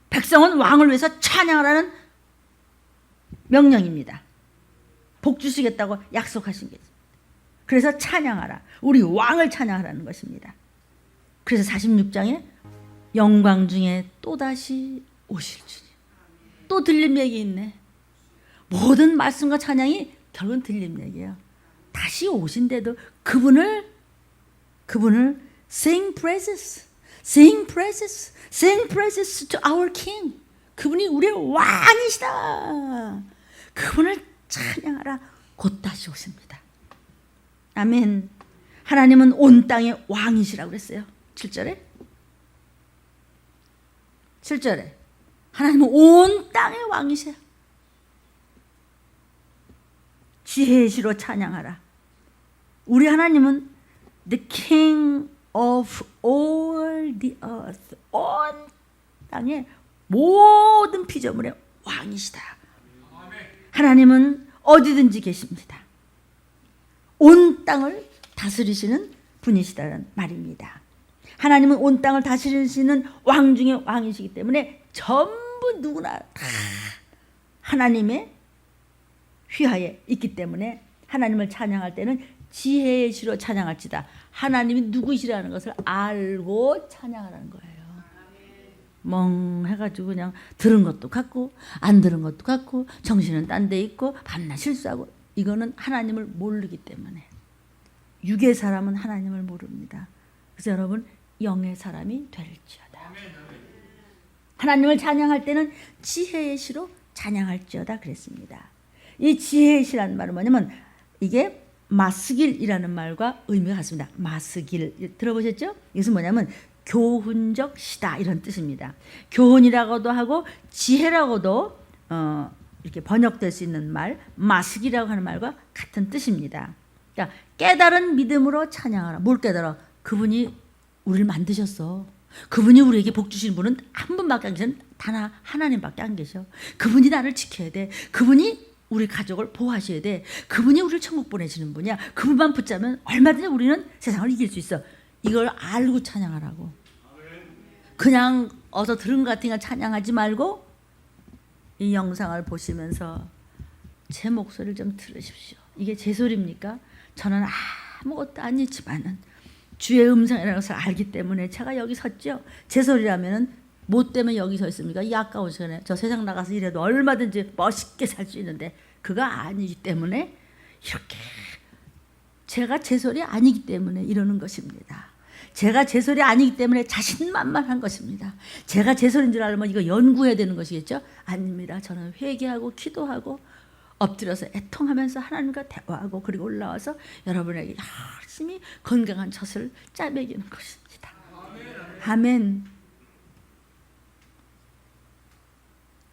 백성은 왕을 위해서 찬양하라는 명령입니다. 복 주시겠다고 약속하신 게. 그래서 찬양하라. 우리 왕을 찬양하라는 것입니다. 그래서 46장에 영광 중에 또다시 오실 주님. 또 들림 얘기 있네. 모든 말씀과 찬양이 결국은 들림 얘기예요. 다시 오신데도 그분을 sing praises, sing praises, sing praises to our King. 그분이 우리의 왕이시다. 그분을 찬양하라. 곧 다시 오십니다. 아멘. 하나님은 온 땅의 왕이시라고 그랬어요. 7절에 하나님은 온 땅의 왕이세요. 지혜의 시로 찬양하라. 우리 하나님은 the King of all the earth. 온 땅의 모든 피조물의 왕이시다. 하나님은 어디든지 계십니다. 온 땅을 다스리시는 분이시다는 말입니다. 하나님은 온 땅을 다스리시는 왕 중에 왕이시기 때문에 전부 누구나 다 하나님의 휘하에 있기 때문에 하나님을 찬양할 때는 지혜의 시로 찬양할지다. 하나님이 누구시라는 것을 알고 찬양하라는 거예요. 멍해가지고 그냥 들은 것도 같고 안 들은 것도 같고 정신은 딴 데 있고 밤낮 실수하고, 이거는 하나님을 모르기 때문에. 육의 사람은 하나님을 모릅니다. 그래서 여러분 영의 사람이 될지어다. 하나님을 찬양할 때는 지혜의 시로 찬양할지어다 그랬습니다. 이 지혜의 시라는 말은 뭐냐면 이게 마스길이라는 말과 의미가 같습니다. 마스길 들어보셨죠? 이것은 뭐냐면 교훈적 시다 이런 뜻입니다. 교훈이라고도 하고 지혜라고도 이렇게 번역될 수 있는 말, 마스길이라고 하는 말과 같은 뜻입니다. 그러니까 깨달은 믿음으로 찬양하라. 뭘 깨달아? 그분이 우리를 만드셨어. 그분이 우리에게 복 주시는 분은 한 분밖에 안 계셔. 단 하나님밖에 안 계셔. 그분이 나를 지켜야 돼. 그분이 우리 가족을 보호하셔야 돼. 그분이 우리를 천국 보내시는 분이야. 그분만 붙잡으면 얼마든지 우리는 세상을 이길 수 있어. 이걸 알고 찬양하라고. 그냥 어서 들은 것 같으니까 찬양하지 말고 이 영상을 보시면서 제 목소리를 좀 들으십시오. 이게 제 소리입니까? 저는 아무것도 아니지만은 주의 음성이라는 것을 알기 때문에 제가 여기 섰죠. 제 소리라면은 뭐 때문에 여기 서 있습니까? 이 아까운 시간에 저 세상 나가서 일해도 얼마든지 멋있게 살 수 있는데 그거 아니기 때문에 이렇게 제가 제 소리 아니기 때문에 이러는 것입니다. 제가 제 소리 아니기 때문에 자신만만한 것입니다. 제가 제 소리인 줄 알면 이거 연구해야 되는 것이겠죠? 아닙니다. 저는 회개하고 기도하고 엎드려서 애통하면서 하나님과 대화하고 그리고 올라와서 여러분에게 열심히 건강한 젖을 짜먹이는 것입니다. 아멘.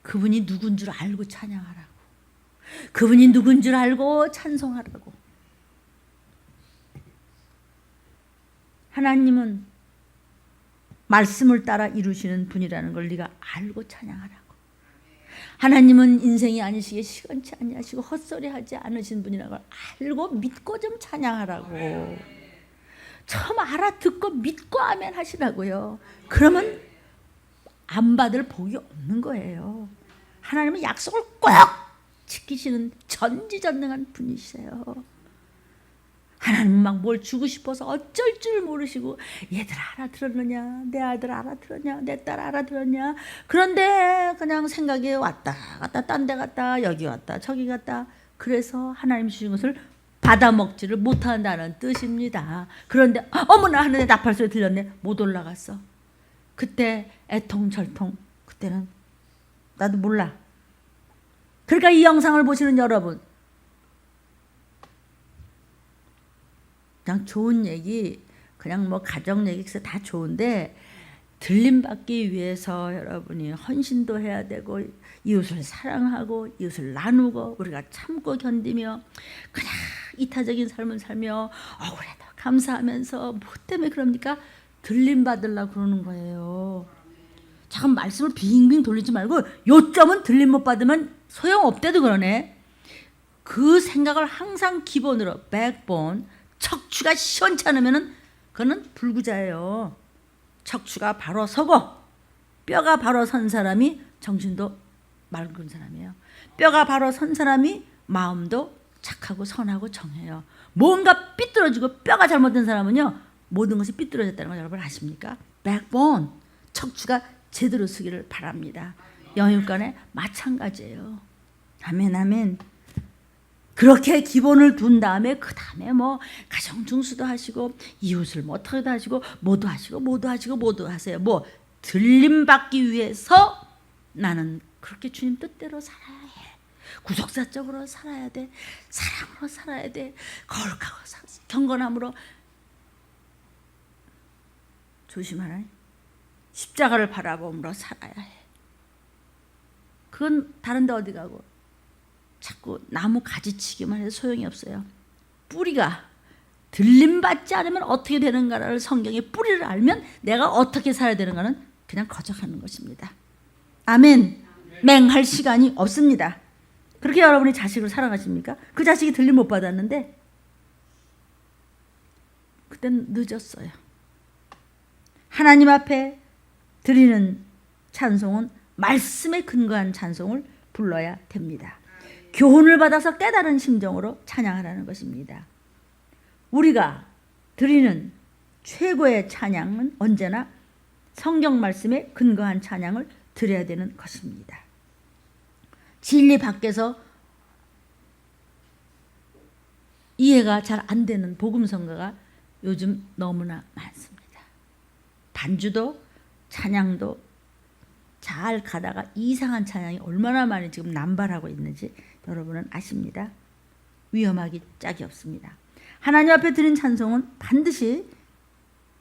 그분이 누군 줄 알고 찬양하라고. 그분이 누군 줄 알고 찬송하라고. 하나님은 말씀을 따라 이루시는 분이라는 걸 네가 알고 찬양하라고. 하나님은 인생이 아니시기에 시건치 아니하시고 헛소리하지 않으신 분이라는 걸 알고 믿고 좀 찬양하라고. 처음 알아듣고 믿고 아멘 하시라고요. 그러면 안 받을 복이 없는 거예요. 하나님은 약속을 꼭 지키시는 전지전능한 분이세요. 하나님은 막 뭘 주고 싶어서 어쩔 줄 모르시고 얘들 알아들었느냐, 내 아들 알아들었냐, 내 딸 알아들었냐. 그런데 그냥 생각이 왔다 갔다 딴 데 갔다 여기 왔다 저기 갔다. 그래서 하나님 주신 것을 받아먹지를 못한다는 뜻입니다. 그런데 어머나 하늘에 나팔 소리 들렸네. 못 올라갔어. 그때 애통절통. 그때는 나도 몰라. 그러니까 이 영상을 보시는 여러분, 그냥 좋은 얘기, 그냥 뭐 가정 얘기 다 좋은데 들림받기 위해서 여러분이 헌신도 해야 되고 이웃을 사랑하고 이웃을 나누고 우리가 참고 견디며 그냥 이타적인 삶을 살며 억울해도 감사하면서 뭐 때문에 그럽니까? 들림받으려고 그러는 거예요. 잠깐 말씀을 빙빙 돌리지 말고 요점은 들림 못 받으면 소용없대도 그러네. 그 생각을 항상 기본으로 백본, 척추가 시원찮으면은 그거는 불구자예요. 척추가 바로 서고 뼈가 바로 선 사람이 정신도 맑은 사람이에요. 뼈가 바로 선 사람이 마음도 착하고 선하고 정해요. 뭔가 삐뚤어지고 뼈가 잘못된 사람은요 모든 것이 삐뚤어졌다는 걸 여러분 아십니까? 백본, 척추가 제대로 서기를 바랍니다. 영육간에 마찬가지예요. 아멘 아멘. 그렇게 기본을 둔 다음에 그 다음에 뭐 가정 중수도 하시고 이웃을 못하게도 하시고 모두 하시고 모두 하시고 모두 하세요. 뭐 들림받기 위해서 나는 그렇게 주님 뜻대로 살아야 해. 구속사적으로 살아야 돼. 사랑으로 살아야 돼. 거룩하고 경건함으로 조심하라. 십자가를 바라봄으로 살아야 해. 그건 다른 데 어디 가고 자꾸 나무 가지치기만 해도 소용이 없어요. 뿌리가 들림받지 않으면 어떻게 되는가를 성경의 뿌리를 알면 내가 어떻게 살아야 되는가는 그냥 거적하는 것입니다. 아멘. 맹할 시간이 없습니다. 그렇게 여러분이 자식을 사랑하십니까? 그 자식이 들림 못 받았는데 그땐 늦었어요. 하나님 앞에 드리는 찬송은 말씀에 근거한 찬송을 불러야 됩니다. 교훈을 받아서 깨달은 심정으로 찬양하라는 것입니다. 우리가 드리는 최고의 찬양은 언제나 성경 말씀에 근거한 찬양을 드려야 되는 것입니다. 진리 밖에서 이해가 잘 안 되는 복음성가가 요즘 너무나 많습니다. 반주도 찬양도 잘 가다가 이상한 찬양이 얼마나 많이 지금 남발하고 있는지 여러분은 아십니다. 위험하기 짝이 없습니다. 하나님 앞에 드린 찬송은 반드시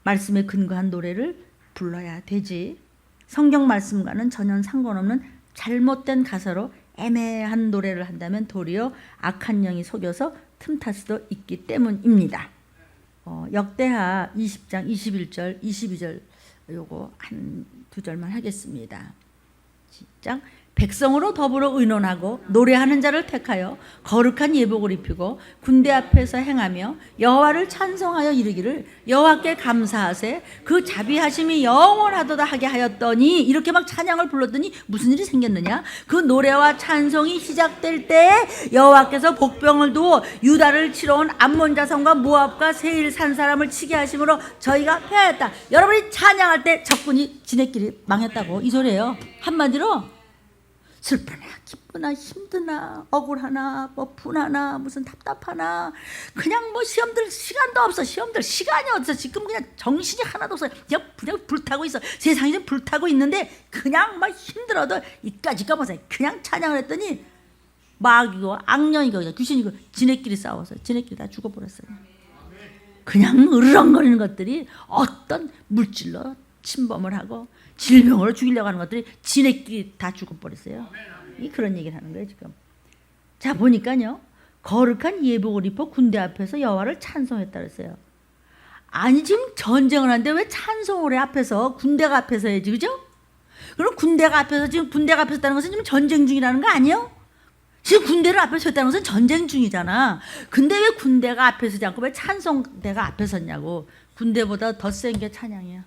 말씀에 근거한 노래를 불러야 되지 성경 말씀과는 전혀 상관없는 잘못된 가사로 애매한 노래를 한다면 도리어 악한 영이 속여서 틈탈 수도 있기 때문입니다. 역대하 20장 21절 22절 요거 한 두 절만 하겠습니다. 시작. 백성으로 더불어 의논하고 노래하는 자를 택하여 거룩한 예복을 입히고 군대 앞에서 행하며 여호와를 찬송하여 이르기를 여호와께 감사하세 그 자비하심이 영원하도다 하게 하였더니 이렇게 막 찬양을 불렀더니 무슨 일이 생겼느냐? 그 노래와 찬송이 시작될 때 여호와께서 복병을 두어 유다를 치러 온 암몬 자손과 모압과 세일 산 사람을 치게 하심으로 저희가 패하였다. 여러분이 찬양할 때 적군이 지네끼리 망했다고 이 소리예요. 한마디로 슬프나 기쁘나 힘드나 억울하나 뭐 분하나 무슨 답답하나 그냥 뭐 시험들 시간도 없어. 시험들 시간이 없어. 지금 그냥 정신이 하나도 없어. 그냥 불타고 있어. 세상이 좀 불타고 있는데 그냥 막 힘들어도 이까지 까먹어서 그냥 찬양을 했더니 마귀고 악령이고 귀신이고 지네끼리 싸워서 지네끼리 다 죽어버렸어요. 그냥 으르렁거리는 것들이 어떤 물질로 침범을 하고 질병으로 죽이려고 하는 것들이 지네끼리 다 죽어버렸어요. 그런 얘기를 하는 거예요 지금. 자 보니까요. 거룩한 예복을 입어 군대 앞에서 여호와를 찬송했다 그랬어요. 아니 지금 전쟁을 하는데 왜 찬송을 해? 앞에서 군대가 앞에서 해야지 그죠? 그럼 군대가 앞에서 지금 군대가 앞에서 했다는 것은 지금 전쟁 중이라는 거 아니에요? 지금 군대를 앞에서 했다는 것은 전쟁 중이잖아. 근데 왜 군대가 앞에 서지 않고 왜 찬송대가 앞에 섰냐고. 군대보다 더 센 게 찬양이야.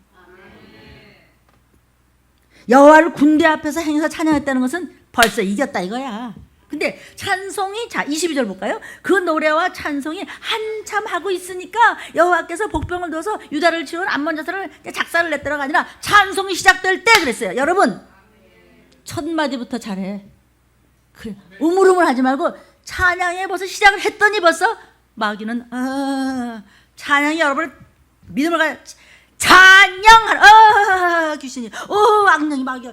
여호와를 군대 앞에서 행해서 찬양했다는 것은 벌써 이겼다 이거야. 근데 찬송이 자 22절 볼까요? 그 노래와 찬송이 한참 하고 있으니까 여호와께서 복병을 넣어서 유다를 치러 온 암몬 자손을 작사를 냈더라가 아니라 찬송이 시작될 때 그랬어요. 여러분 첫 마디부터 잘해. 그래. 우물우물하지 말고 찬양에 벌써 시작을 했더니 벌써 마귀는 찬양이 여러분을 믿음을 가야 찬양하라 귀신이 악령이 마귀가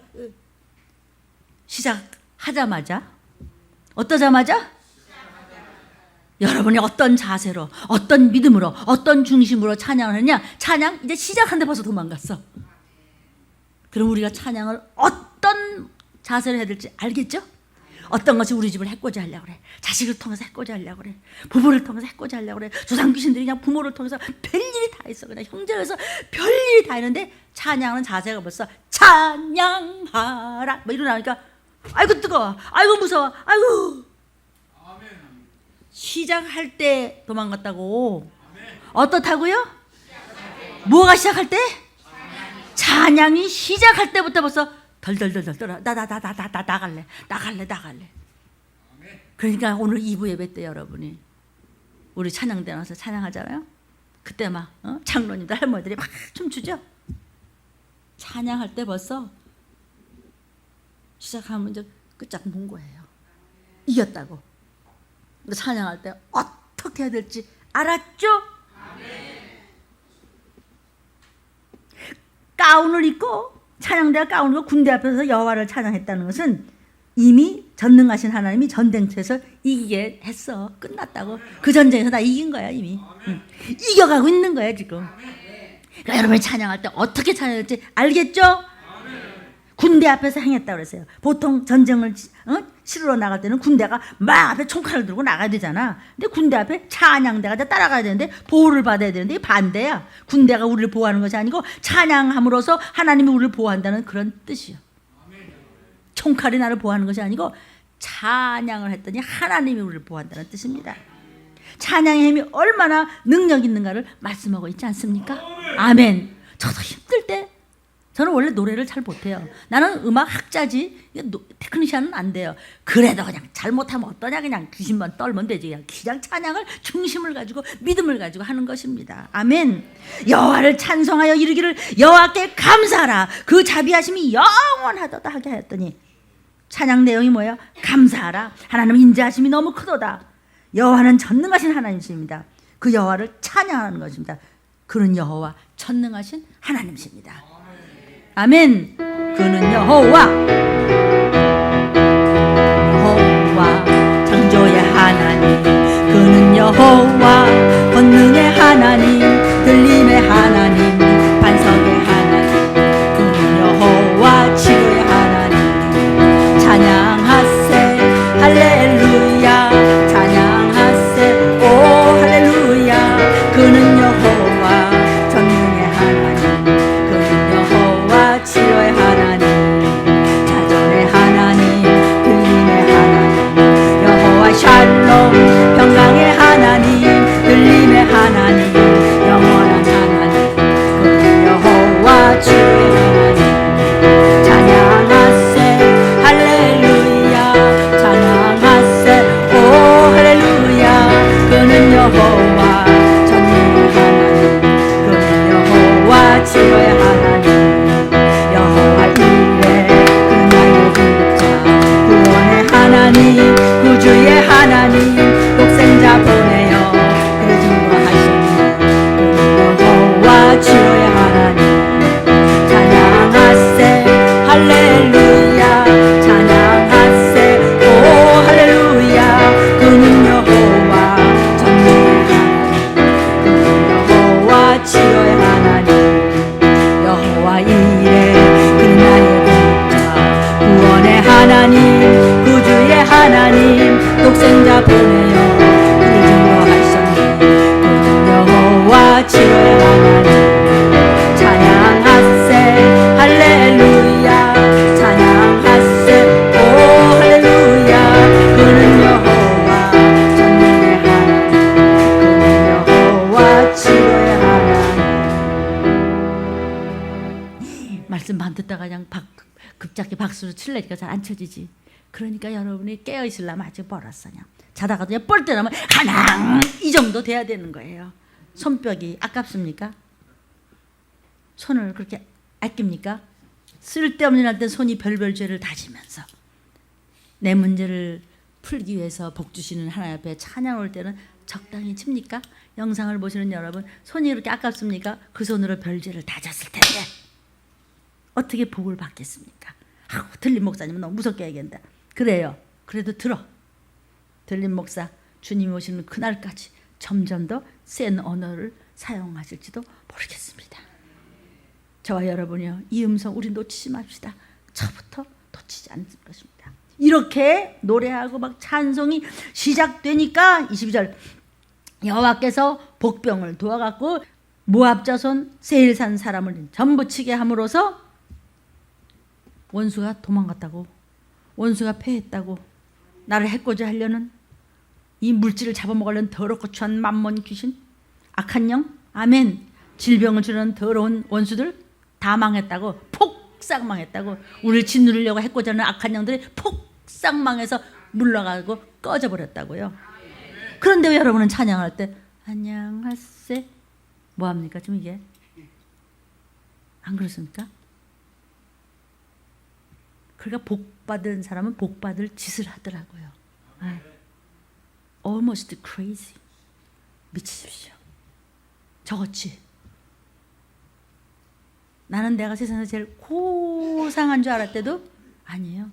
시작하자마자 어떠자마자 여러분이 어떤 자세로 어떤 믿음으로 어떤 중심으로 찬양을 하느냐 찬양 이제 시작하는데 벌써 도망갔어. 그럼 우리가 찬양을 어떤 자세로 해야 될지 알겠죠? 어떤 것이 우리 집을 해코지 하려고 그래. 자식을 통해서 해코지 하려고 그래. 부부를 통해서 해코지 하려고 그래. 조상 귀신들이 그냥 부모를 통해서 별일이 다 있어. 그냥 형제에서 별일이 다 있는데 찬양하는 자세가 벌써 찬양하라 뭐 이러니까 아이고 뜨거워. 아이고 무서워. 아이고. 시작할 때 도망갔다고. 어떻다고요? 뭐가 시작할 때? 찬양이 시작할 때부터 벌써 덜덜덜덜 떨어. 나갈래. 그러니까 오늘 2부 예배 때 여러분이 우리 찬양대 나와서 찬양하잖아요. 그때 막 장로님들 할머니들이 막 춤추죠. 찬양할 때 벌써 시작하면 이제 끝장 본 거예요. 이겼다고. 찬양할 때 어떻게 해야 될지 알았죠? 가운을 입고 찬양대가 가운을 입고 군대 앞에서 여호와를 찬양했다는 것은 이미 전능하신 하나님이 전쟁터에서 이기게 했어. 끝났다고. 그 전쟁에서 다 이긴 거야 이미. 이겨가고 있는 거야 지금. 그러니까 여러분이 찬양할 때 어떻게 찬양할지 알겠죠? 군대 앞에서 행했다고 그랬어요. 보통 전쟁을 치르러 나갈 때는 군대가 막 앞에 총칼을 들고 나가야 되잖아. 근데 군대 앞에 찬양대가 따라가야 되는데 보호를 받아야 되는데 반대야. 군대가 우리를 보호하는 것이 아니고 찬양함으로써 하나님이 우리를 보호한다는 그런 뜻이요. 총칼이 나를 보호하는 것이 아니고 찬양을 했더니 하나님이 우리를 보호한다는 뜻입니다. 찬양의 힘이 얼마나 능력 있는가를 말씀하고 있지 않습니까? 아멘. 저도 힘들 때 저는 원래 노래를 잘 못해요. 나는 음악 학자지 테크니션은 안 돼요. 그래도 그냥 잘못하면 어떠냐 그냥 귀신만 떨면 되지. 그냥 찬양을 중심을 가지고 믿음을 가지고 하는 것입니다. 아멘. 여호와를 찬송하여 이르기를 여호와께 감사하라. 그 자비하심이 영원하도다 하게 하였더니 찬양 내용이 뭐예요? 감사하라. 하나님 인자하심이 너무 크도다. 여호와는 전능하신 하나님이십니다. 그 여호와를 찬양하는 것입니다. 그는 여호와 전능하신 하나님이십니다. 아멘. 그는 여호와 창조의 하나님. 그는 여호와 권능의 하나님. 들림의 하나님. 반석의 하나님. 그는 여호와 치료의 하나님. 찬양하세 할렐루야. 찬양하세 오 할렐루야. 그는 여호와 전능의 하나님. 그는 여호와 치료의 하나님. 자존의 하나님. 들림의 하나님. 여호와 샬롬 평강의 하나님. 들림의 하나님. 영원한 하나님. 그는 여호와 치료의 하나님. 찬양하세 할렐루야. 찬양하세 오 할렐루야. 그는 여호와 전능의 하나님. 그는 여호와 치료의 하나님. 여호와 이레 그는 나의 구자. 구원의 하나님. 구주의 하나님. 독생자 보내어 그를 증거하셨네. 그는 여호와 치료의 하나님. 찬양하세 할렐루야. 찬양하세 오 할렐루야. 그는 여호와 전능의 하나님. 그는 여호와 치료의 하나님. 여호와 이레 그는 나의 구자. 구원의 하나님. 구주의 하나님. 독생자 보내어 그를 증거하셨네. 그는 여호와 치료의 하나님. 찬양하세 할렐루야. 찬양하세 오 할렐루야. 그는 여호와 전능의 하나님. 그는 여호와 치료의 하나님. 말씀 반 듣다가 그냥 급작게 박수로 칠래니까 잘 안 쳐지지. 그러니까 여러분이 깨어있으려면 아직 멀었어. 그냥 자다가도 그냥 뻘 때나면 가낭 이 정도 돼야 되는 거예요. 손뼉이 아깝습니까? 손을 그렇게 아낍니까? 쓸데없는 할 때 손이 별별 죄를 다지면서 내 문제를 풀기 위해서 복 주시는 하나님 앞에 찬양 올 때는 적당히 칩니까? 영상을 보시는 여러분 손이 그렇게 아깝습니까? 그 손으로 별죄를 다졌을 텐데 어떻게 복을 받겠습니까? 들림 목사님은 너무 무섭게 얘기한다. 그래요. 그래도 들어. 들림 목사 주님이 오시는 그날까지 점점 더 센 언어를 사용하실지도 모르겠습니다. 저와 여러분이요, 이 음성 우리 놓치지 맙시다. 저부터 놓치지 않을 것입니다. 이렇게 노래하고 막 찬송이 시작되니까 22절 여호와께서 복병을 도와갖고 모압 자손 세일산 사람을 전부 치게 함으로써 원수가 도망갔다고, 원수가 패했다고, 나를 해코지 하려는 이 물질을 잡아먹으려는 더럽고 추한 만몬 귀신, 악한 영, 아멘, 질병을 주는 더러운 원수들 다 망했다고, 폭삭 망했다고. 우리를 짓누르려고 해코지 하는 악한 영들이 폭삭 망해서 물러가고 꺼져버렸다고요. 그런데 왜 여러분은 찬양할 때 안녕하세 뭐합니까? 지금 이게 안 그렇습니까? 그러니까 복받은 사람은 복받을 짓을 하더라고요. Almost crazy. 미치십시오. 저것이 나는 내가 세상에서 제일 고상한 줄 알았대도 아니에요.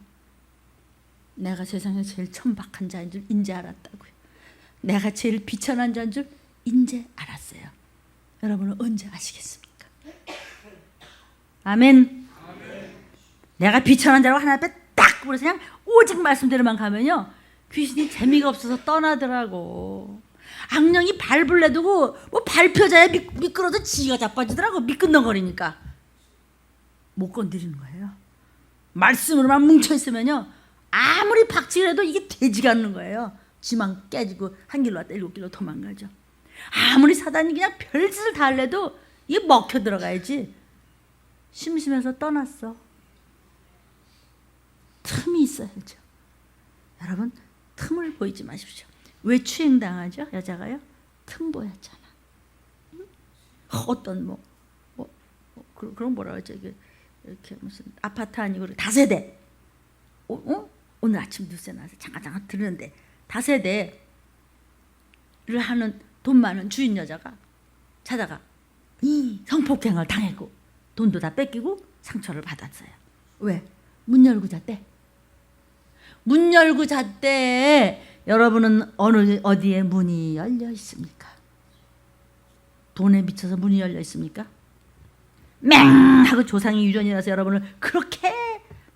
내가 세상에서 제일 천박한 자인 줄 인제 알았다고요. 내가 제일 비천한 자인 줄 인제 알았어요. 여러분은 언제 아시겠습니까? 아멘. 내가 비천한 자라고 하나 앞에 딱 그래서 그냥 오직 말씀대로만 가면요, 귀신이 재미가 없어서 떠나더라고. 악령이 발을 내두고 뭐 발표자에 미끄러져 지가 자빠지더라고. 미끈덩거리니까 못 건드리는 거예요. 말씀으로만 뭉쳐있으면요, 아무리 박치기를 해도 이게 되지가 않는 거예요. 지만 깨지고 한 길로 왔다 7길로 도망가죠. 아무리 사단이 그냥 별짓을 다 할래도 이게 먹혀 들어가야지. 심심해서 떠났어. 틈이 있어야죠. 여러분, 틈을 보이지 마십시오. 왜 추행당하죠? 여자가요? 틈 보였잖아. 어떤 그런 뭐라 그러죠? 이렇게 무슨 아파트 아니고 다세대. 오늘 아침 뉴스에 나와서 잠깐 들었는데 다세대를 하는 돈 많은 주인 여자가 자다가 성폭행을 당했고 돈도 다 뺏기고 상처를 받았어요. 왜? 문 열고 잤대. 문 열고 잤대. 여러분은 어디에 문이 열려 있습니까? 돈에 미쳐서 문이 열려 있습니까? 맹 하고 조상이 유전이라서 여러분을 그렇게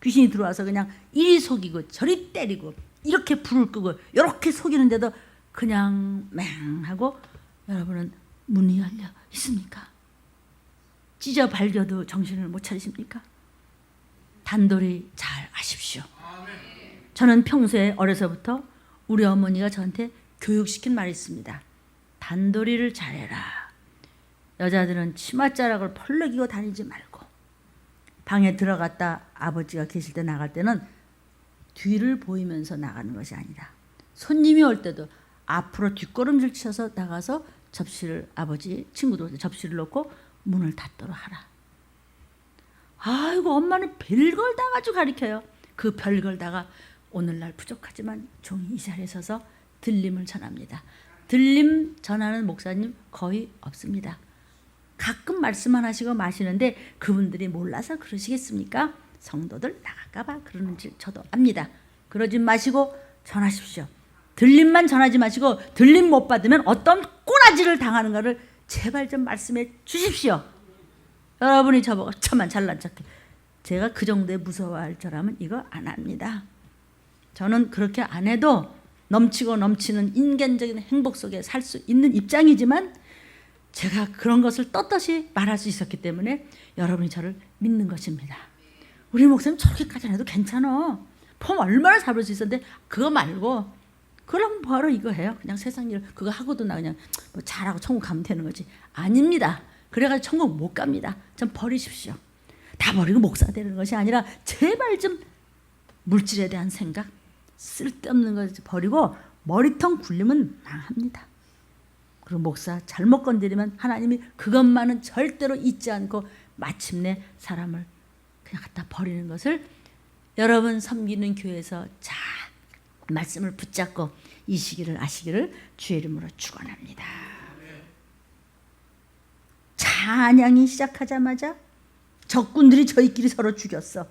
귀신이 들어와서 그냥 이리 속이고 저리 때리고 이렇게 불을 끄고 이렇게 속이는데도 그냥 맹 하고 여러분은 문이 열려 있습니까? 찢어 발겨도 정신을 못 차리십니까? 단돌이 잘 아십시오. 저는 평소에 어려서부터 우리 어머니가 저한테 교육시킨 말이 있습니다. 단돌이를 잘해라. 여자들은 치맛자락을 펄럭이고 다니지 말고, 방에 들어갔다 아버지가 계실 때 나갈 때는 뒤를 보이면서 나가는 것이 아니라 손님이 올 때도 앞으로 뒷걸음질 쳐서 나가서 접시를, 아버지 친구들 접시를 놓고 문을 닫도록 하라. 아이고, 엄마는 별걸 다 가지고 가르쳐요. 그 별걸 다가 오늘날 부족하지만 종이 이 자리에 서서 들림을 전합니다. 들림 전하는 목사님 거의 없습니다. 가끔 말씀만 하시고 마시는데 그분들이 몰라서 그러시겠습니까? 성도들 나갈까봐 그러는지 저도 압니다. 그러지 마시고 전하십시오. 들림만 전하지 마시고 들림 못 받으면 어떤 꼬라지를 당하는 것을 제발 좀 말씀해 주십시오. 여러분이 저보고 천만 잘난 척해. 제가 그 정도에 무서워할 줄라면 이거 안 합니다. 저는 그렇게 안 해도 넘치고 넘치는 인간적인 행복 속에 살 수 있는 입장이지만 제가 그런 것을 떳떳이 말할 수 있었기 때문에 여러분이 저를 믿는 것입니다. 우리 목사님 저렇게까지 안 해도 괜찮아. 폼 얼마나 잡을 수 있었는데 그거 말고 그럼 바로 이거 해요. 그냥 세상 일 그거 하고도 나 그냥 뭐 잘하고 천국 가면 되는 거지. 아닙니다. 그래가지고 천국 못 갑니다. 좀 버리십시오. 다 버리고 목사 되는 것이 아니라 제발 좀 물질에 대한 생각, 쓸데없는 거 버리고 머리통 굴리면 망합니다. 그리고 목사 잘못 건드리면 하나님이 그것만은 절대로 잊지 않고 마침내 사람을 그냥 갖다 버리는 것을 여러분 섬기는 교회에서 잘 말씀을 붙잡고 이 시기를 아시기를 주의 이름으로 축원합니다. 찬양이 시작하자마자 적군들이 저희끼리 서로 죽였어.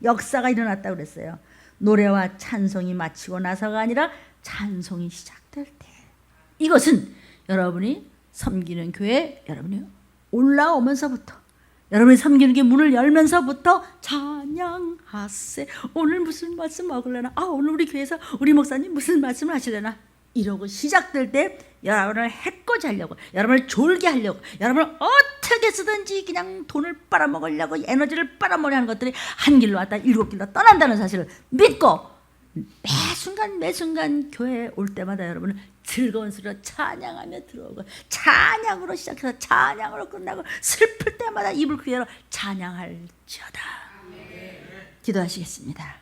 역사가 일어났다고 그랬어요. 노래와 찬송이 마치고 나서가 아니라 찬송이 시작될 때, 이것은 여러분이 섬기는 교회 여러분이 올라오면서부터 여러분이 섬기는 게 문을 열면서부터 찬양하세. 오늘 무슨 말씀 먹으려나? 오늘 우리 교회에서 우리 목사님 무슨 말씀을 하시려나? 이러고 시작될 때 여러분을 해코지 하려고, 여러분을 졸게 하려고, 여러분을 어떻게 쓰든지 그냥 돈을 빨아먹으려고 에너지를 빨아먹으려 하는 것들이 한 길로 왔다 7길로 떠난다는 사실을 믿고 매 순간 교회에 올 때마다 여러분은 즐거운 소리로 찬양하며 들어오고, 찬양으로 시작해서 찬양으로 끝나고, 슬플 때마다 입을 크게 열어 찬양할지어다. 기도하시겠습니다.